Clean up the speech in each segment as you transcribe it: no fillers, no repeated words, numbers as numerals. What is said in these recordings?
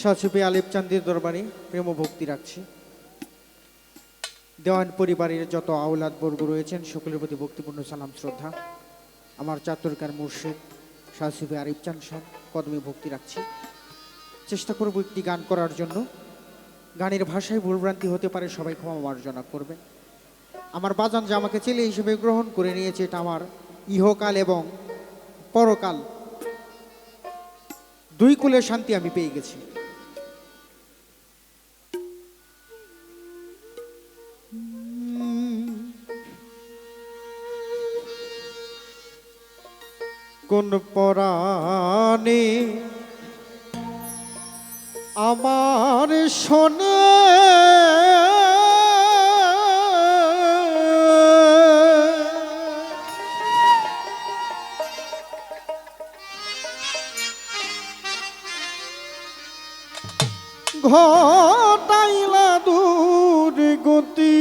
শাহসুফি আলিফ চান্দির দরবারে প্রেম ও ভক্তি রাখছি। দেওয়ান পরিবারের যত আওলাদ বর্গ রয়েছেন সকলের প্রতি ভক্তিপূর্ণ সালাম শ্রদ্ধা। আমার চাতুর্কার মুর্শিদ শাহসুফি আলিফ চান্দ সাহেব কদমে ভক্তি রাখছি। চেষ্টা করব একটি গান করার জন্য। গানের ভাষায় ভুলভ্রান্তি হতে পারে, সবাই ক্ষমা মার্জনা করবেন। আমার বাজান যে আমাকে ছেলে হিসেবে গ্রহণ করে নিয়েছে, এটা আমার ইহকাল এবং পরকাল দুই কুলের শান্তি আমি পেয়ে গেছি। কোন পরাণে আমার শোনে ঘটাইলা দূর গতি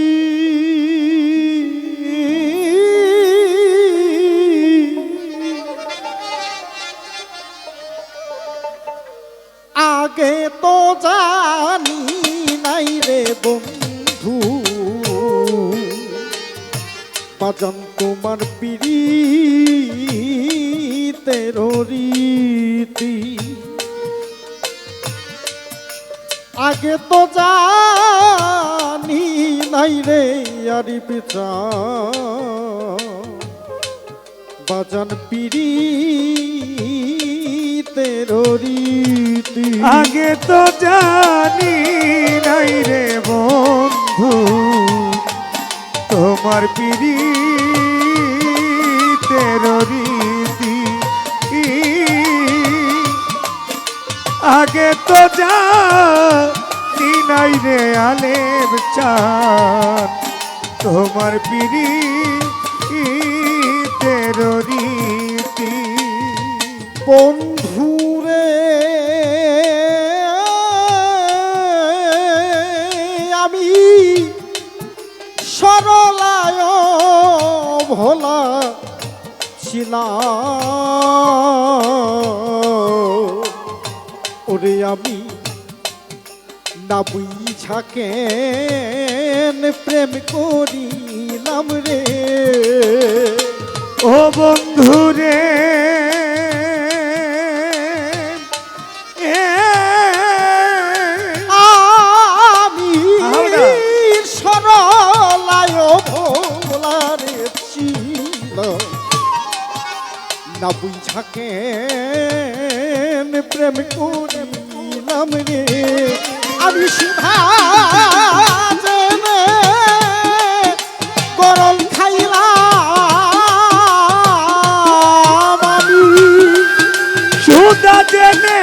আগে তো জানি নাই রে বন্ধু, বাজান তোমার পীড়িতের রীতি। আগে তো জানি নাই রে আরি পিছা, বাজান পীড়িতের রীতি। আগে তো জানি নাই রে বন্ধু, তোমার পীড়িতের রীতি। আগে তো জানি নাই রে আলেম চাঁদ, তোমার পীড়িতের রীতি। বন্ধুরে আমি সরলায় ভোলা ছিলাম, ওরে আমি না বুঝাকেন প্রেম করিলাম রে। ও বন্ধু রে, আমি সরলায় ভোলারে ছিল, না বুঝাকেন প্রেম করিলাম রে। আমি সুধা গরম খাইলাম, আমি সুদা জেনে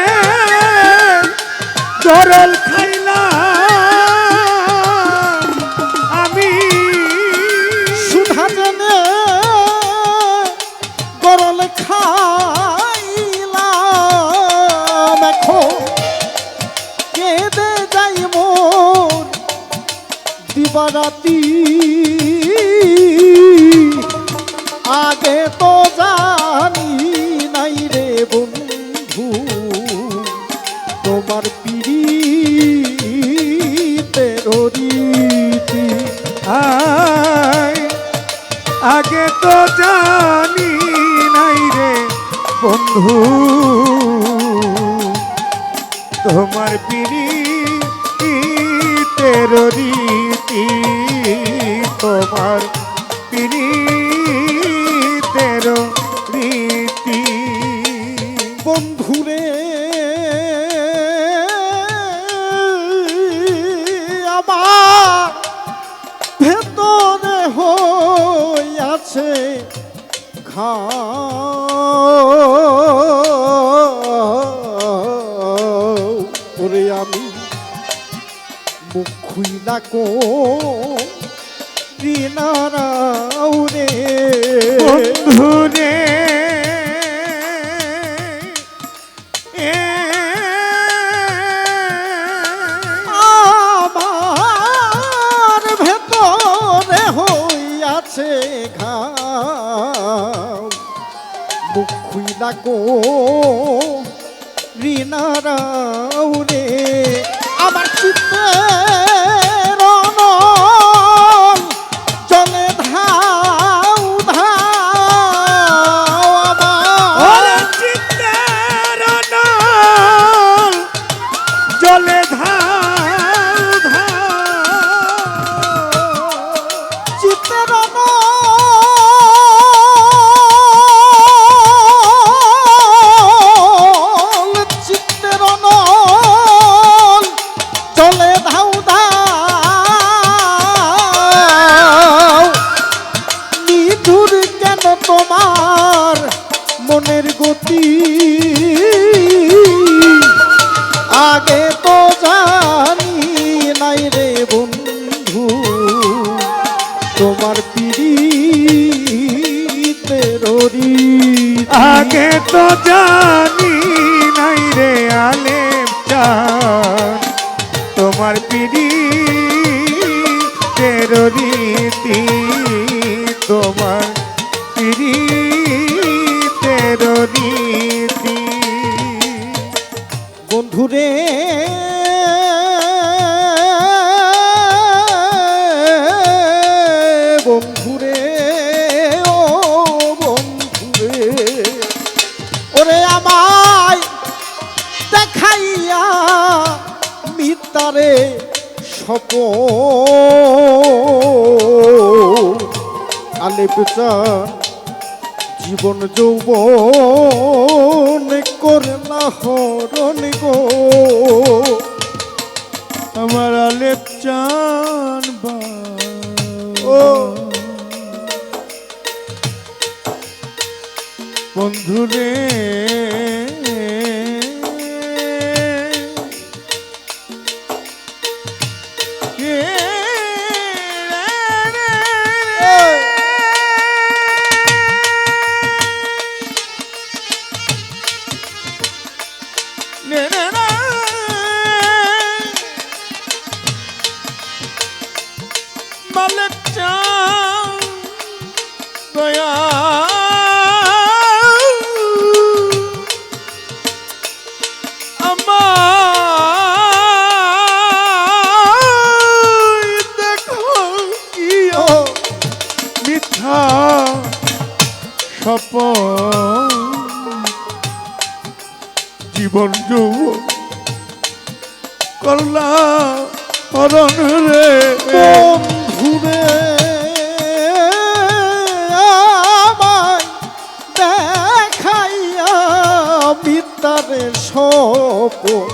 জরল খাইলাম, আমি সুধা জেনে গরল খাইলাম। এখন কেঁদে যাই মন দিবারাতি, আগে তো জানি নাই রে বন্ধু, তোমার পীড়িতের রীতি। আগে তো জানি নাই রে বন্ধু, তোমার পীড়িতের রীতি। তোমার পীড়িতের রীতি। বন্ধুরে আমার ভেতরে হইয়াছে ঘাও, ওরে আমি মুখ খুইলা কো রিনারাও রে। বন্ধু রে, আমার ভেতরে হইয়াছে ঘাও, মুখ খুইলা ডাকো রিনারাও রে আমার চিত্তের অনল জলে ধাও ধাও ওরে আমার চিত্তের অনল জলে ধাও ধাও চিত্তের অনল চিত্তের অনল চলে ধাও ধাও নিধুর কেন তোমার মনের গতি আগে তো জানি নাই রে বন্ধু তোমার পিড়িতের রীতি। আগে তো জানি নাই রে আলেম চান তোমার পিড়ি তেরো রীতি তোমার পিড়ি তেরো রীতি বন্ধুরে বন্ধুরে ও বন্ধুরে ওরে আমায় দেখাইয়া মিতারে সপ আলেপ চান জীবন যৌবন করলা হরণ গো আমার আলেপ চান ও বন্ধুরে মালিক চান দয়া আমায় দেখো কি মিথ্যা স্বপন জীবন যৌবন করলা হরণ রে বন্ধুরে আমায় দেখাইয়া বিদ্যারে সপন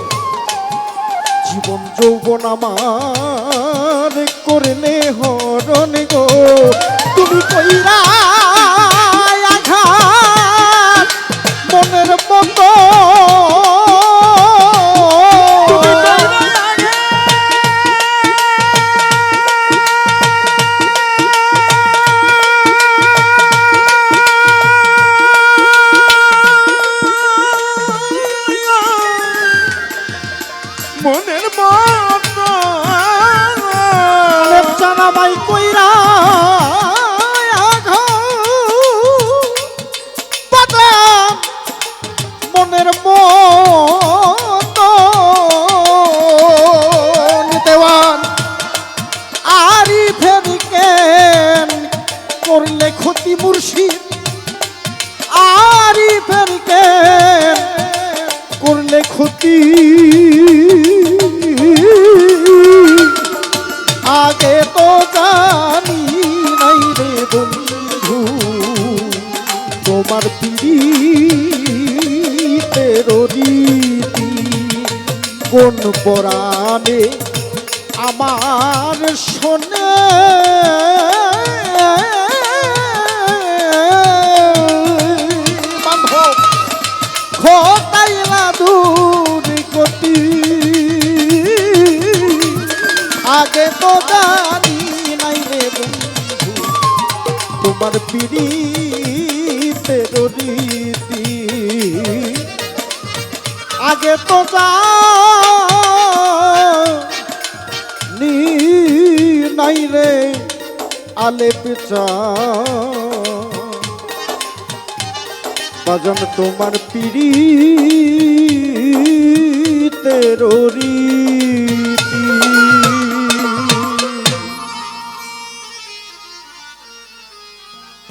জীবন যৌবন আমার করলে হরণ গো তুমি কইরা আঘাত মনের মতো মনের মতো জানামাই কইরা মনের মতো দেওয়ান আরি ফেরকেন করলে ক্ষতি মুর্শিদ আরি ফেরকেন করলে ক্ষতি আগে তো জানি নাই রে বন্ধু তোমার পিড়িতের রীতি কোন পরাণে আমার শোনে বান্ধব খোটাইলা দূর গতি আগে তো জানি নাই রে বন্ধু তোমার পিড়িতের রীতি আগে তো জানি নাই রে আলেপ চান বাজন তোমার পিড়ি